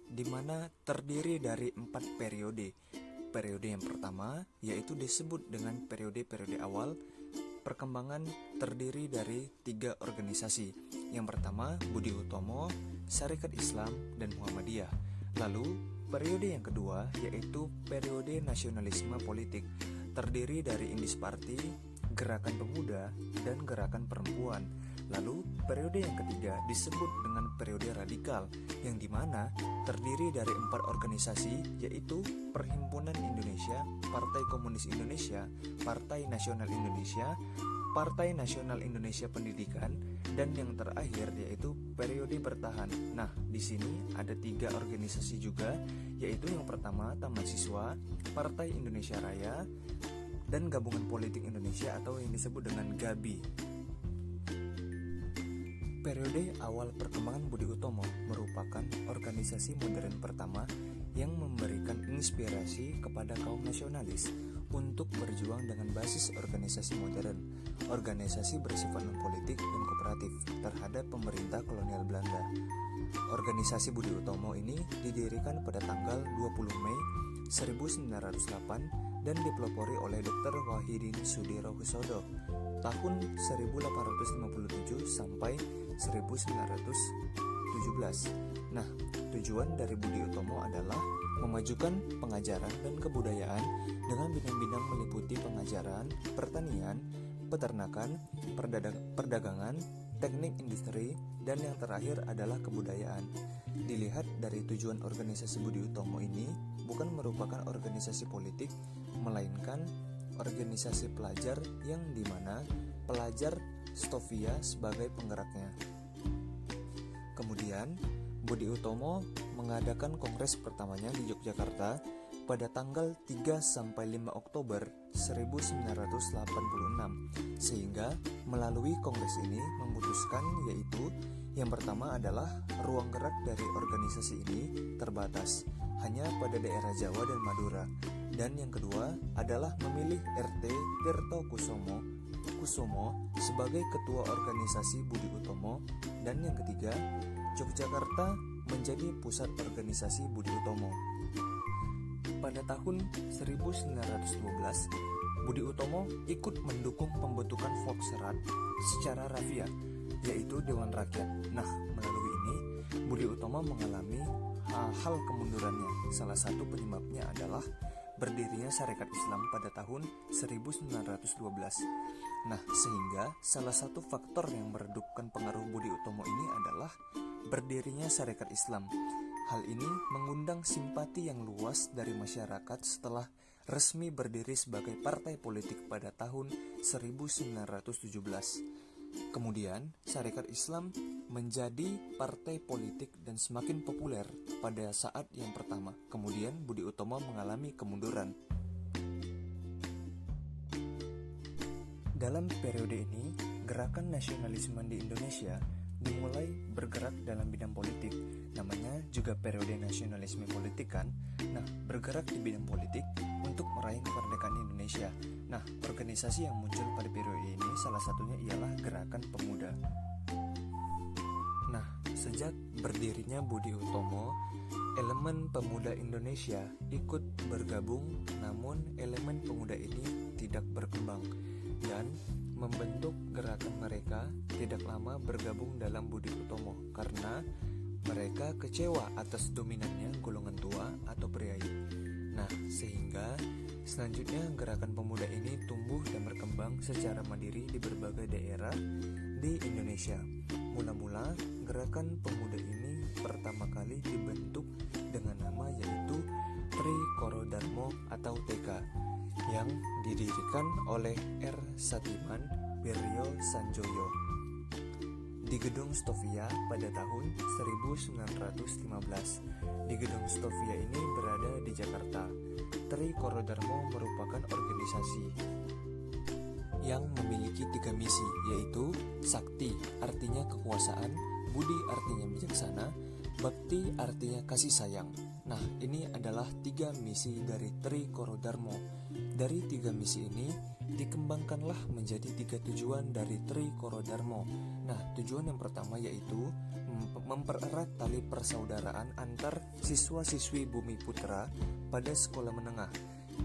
di mana terdiri dari 4 periode. Periode yang pertama yaitu disebut dengan periode awal. Perkembangan terdiri dari 3 organisasi. Yang pertama Budi Utomo, Sarekat Islam, dan Muhammadiyah. Lalu periode yang kedua yaitu periode nasionalisme politik, terdiri dari Indis Party, Gerakan Pemuda, dan Gerakan Perempuan. Lalu periode yang ketiga disebut dengan periode radikal, yang dimana terdiri dari 4 organisasi yaitu Perhimpunan Indonesia, Partai Komunis Indonesia, Partai Nasional Indonesia, Partai Nasional Indonesia Pendidikan, dan yang terakhir yaitu periode bertahan. Nah, di sini ada 3 organisasi juga, yaitu yang pertama Taman Siswa, Partai Indonesia Raya, dan Gabungan Politik Indonesia atau yang disebut dengan GABI. Periode awal perkembangan Budi Utomo merupakan organisasi modern pertama yang memberikan inspirasi kepada kaum nasionalis untuk berjuang dengan basis organisasi modern, organisasi bersifat non-politik dan kooperatif terhadap pemerintah kolonial Belanda. Organisasi Budi Utomo ini didirikan pada tanggal 20 Mei 1908 dan dipelopori oleh Dr. Wahidin Sudirohusodo tahun 1857 sampai 1917. Nah, tujuan dari Budi Utomo adalah memajukan pengajaran dan kebudayaan dengan bidang-bidang meliputi pengajaran, pertanian, peternakan, perdagangan, teknik industri, dan yang terakhir adalah kebudayaan. Dilihat dari tujuan organisasi Budi Utomo ini bukan merupakan organisasi politik, melainkan organisasi pelajar yang dimana pelajar Stovia sebagai penggeraknya. Kemudian, Budi Utomo mengadakan kongres pertamanya di Yogyakarta pada tanggal 3-5 Oktober 1986, sehingga melalui kongres ini memutuskan yaitu yang pertama adalah ruang gerak dari organisasi ini terbatas hanya pada daerah Jawa dan Madura, dan yang kedua adalah memilih RT Tirto Kusumo sebagai ketua organisasi Budi Utomo, dan yang ketiga Yogyakarta menjadi pusat organisasi Budi Utomo. Pada tahun 1912, Budi Utomo ikut mendukung pembentukan Volksrat secara rafia, yaitu Dewan Rakyat. Nah, melalui ini Budi Utomo mengalami hal kemundurannya. Salah satu penyebabnya adalah berdirinya Sarekat Islam pada tahun 1912. Nah, sehingga salah satu faktor yang meredupkan pengaruh Budi Utomo ini adalah berdirinya Sarekat Islam. Hal ini mengundang simpati yang luas dari masyarakat setelah resmi berdiri sebagai partai politik pada tahun 1917. Kemudian, Sarekat Islam menjadi partai politik dan semakin populer pada saat yang pertama. Kemudian, Budi Utomo mengalami kemunduran. Dalam periode ini, gerakan nasionalisme di Indonesia dimulai bergerak dalam bidang politik. Namanya juga periode nasionalisme politik kan. Nah, bergerak di bidang politik untuk meraih kemerdekaan Indonesia. Nah, organisasi yang muncul pada periode ini salah satunya ialah Gerakan Pemuda. Nah, sejak berdirinya Budi Utomo, elemen pemuda Indonesia ikut bergabung, namun elemen pemuda ini tidak berkembang dan membentuk gerakan mereka tidak lama bergabung dalam Budi Utomo karena mereka kecewa atas dominannya golongan tua atau priai. Nah, sehingga selanjutnya gerakan pemuda ini tumbuh dan berkembang secara mandiri di berbagai daerah di Indonesia. Mula-mula gerakan pemuda ini pertama kali dibentuk dengan nama yaitu Tri Koro Darmo atau TK yang didirikan oleh R. Satiman Wiryo Sanjoyo di Gedung Stovia pada tahun 1915. Di Gedung Stovia ini berada di Jakarta. Tri Koro Darmo merupakan organisasi yang memiliki 3 misi, yaitu Sakti artinya kekuasaan, Budi artinya bijaksana, Bakti artinya kasih sayang. Nah, ini adalah 3 misi dari Tri Koro Darmo. Dari 3 misi ini dikembangkanlah menjadi 3 tujuan dari Tri Koro Darmo. Nah, tujuan yang pertama yaitu mempererat tali persaudaraan antar siswa-siswi Bumi Putra pada sekolah menengah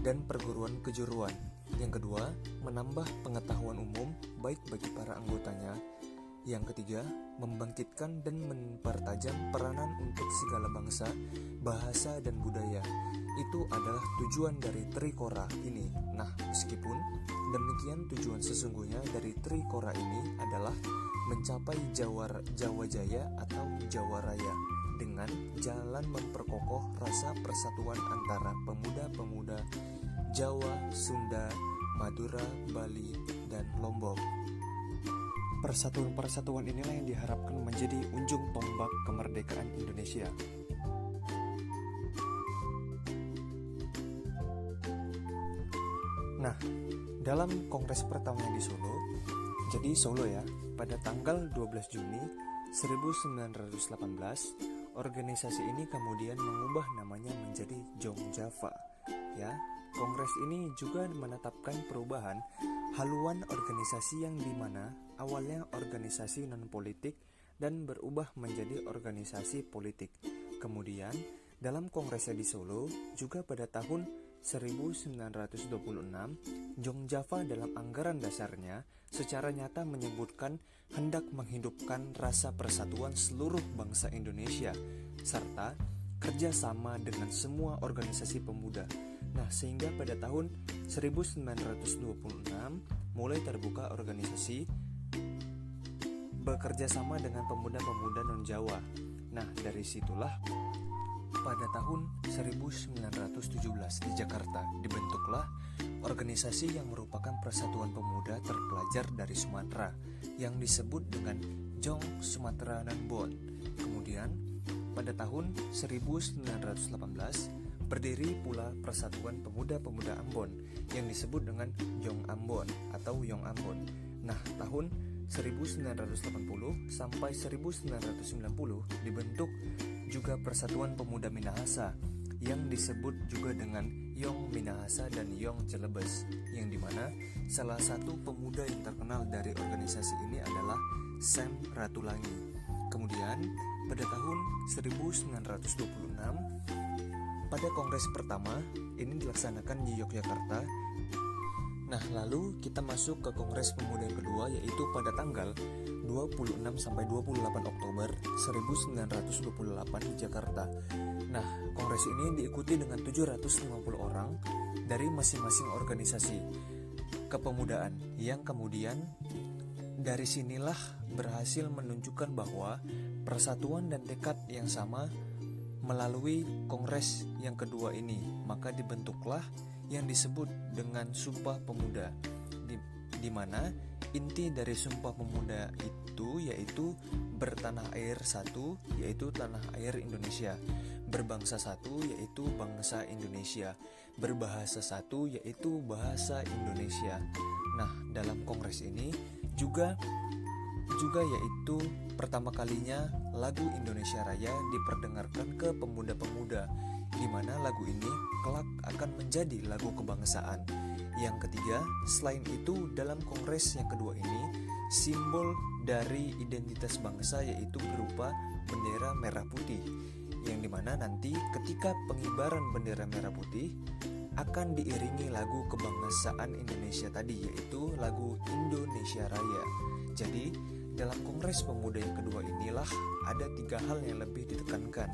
dan perguruan kejuruan. Yang kedua, menambah pengetahuan umum baik bagi para anggotanya. Yang ketiga, membangkitkan dan mempertajam peranan untuk segala bangsa, bahasa, dan budaya. Itu adalah tujuan dari Trikora ini. Nah, meskipun demikian, tujuan sesungguhnya dari Trikora ini adalah mencapai Jawa Jaya atau Jawa Raya dengan jalan memperkokoh rasa persatuan antara pemuda-pemuda Jawa, Sunda, Madura, Bali, dan Lombok. Persatuan-persatuan inilah yang diharapkan menjadi ujung tombak kemerdekaan Indonesia. Nah, dalam kongres pertamanya di Solo, jadi Solo ya, pada tanggal 12 Juni 1918, organisasi ini kemudian mengubah namanya menjadi Jongjava. Ya, kongres ini juga menetapkan perubahan haluan organisasi yang dimana awalnya organisasi non-politik dan berubah menjadi organisasi politik. Kemudian, dalam kongresnya di Solo, juga pada tahun 1926, Jongjava dalam anggaran dasarnya secara nyata menyebutkan hendak menghidupkan rasa persatuan seluruh bangsa Indonesia serta kerjasama dengan semua organisasi pemuda. Nah, sehingga pada tahun 1926 mulai terbuka organisasi bekerja sama dengan pemuda-pemuda non-Jawa. Nah, dari situlah pada tahun 1917 di Jakarta dibentuklah organisasi yang merupakan persatuan pemuda terpelajar dari Sumatera yang disebut dengan Jong Sumatera Nanbon. Kemudian pada tahun 1918 berdiri pula Persatuan Pemuda-Pemuda Ambon yang disebut dengan Jong Ambon atau Yong Ambon. Nah, tahun 1980 sampai 1990 dibentuk juga Persatuan Pemuda Minahasa yang disebut juga dengan Yong Minahasa dan Yong Celebes, yang dimana salah satu pemuda yang terkenal dari organisasi ini adalah Sam Ratulangi. Kemudian pada tahun 1926 pada kongres pertama ini dilaksanakan di Yogyakarta. Nah, lalu kita masuk ke kongres pemuda yang kedua, yaitu pada tanggal 26 sampai 28 Oktober 1928 di Jakarta. Nah, kongres ini diikuti dengan 750 orang dari masing-masing organisasi kepemudaan yang kemudian dari sinilah berhasil menunjukkan bahwa persatuan dan tekad yang sama melalui kongres yang kedua ini, maka dibentuklah yang disebut dengan Sumpah Pemuda, di mana inti dari Sumpah Pemuda itu yaitu bertanah air satu, yaitu tanah air Indonesia, berbangsa satu, yaitu bangsa Indonesia, berbahasa satu, yaitu bahasa Indonesia. Nah, dalam kongres ini juga yaitu pertama kalinya lagu Indonesia Raya diperdengarkan ke pemuda-pemuda, di mana lagu ini kelak akan menjadi lagu kebangsaan. Yang ketiga, selain itu dalam kongres yang kedua ini, simbol dari identitas bangsa yaitu berupa bendera merah putih, yang dimana nanti ketika pengibaran bendera merah putih akan diiringi lagu kebangsaan Indonesia tadi, yaitu lagu Indonesia Raya. Jadi dalam kongres pemuda yang kedua inilah ada 3 hal yang lebih ditekankan,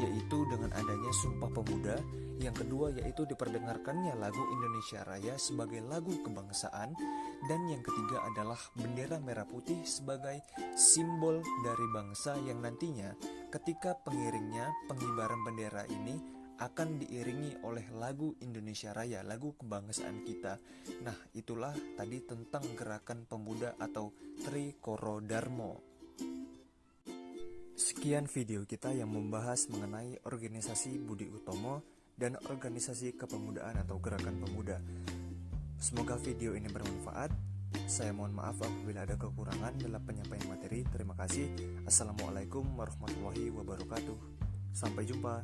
yaitu dengan adanya Sumpah Pemuda, yang kedua yaitu diperdengarkannya lagu Indonesia Raya sebagai lagu kebangsaan, dan yang ketiga adalah bendera merah putih sebagai simbol dari bangsa yang nantinya ketika pengibaran bendera ini akan diiringi oleh lagu Indonesia Raya, lagu kebangsaan kita. Nah, itulah tadi tentang gerakan pemuda atau Trikoro Darmo. Sekian video kita yang membahas mengenai organisasi Budi Utomo dan organisasi kepemudaan atau gerakan pemuda. Semoga video ini bermanfaat. Saya mohon maaf apabila ada kekurangan dalam penyampaian materi. Terima kasih. Assalamualaikum warahmatullahi wabarakatuh. Sampai jumpa.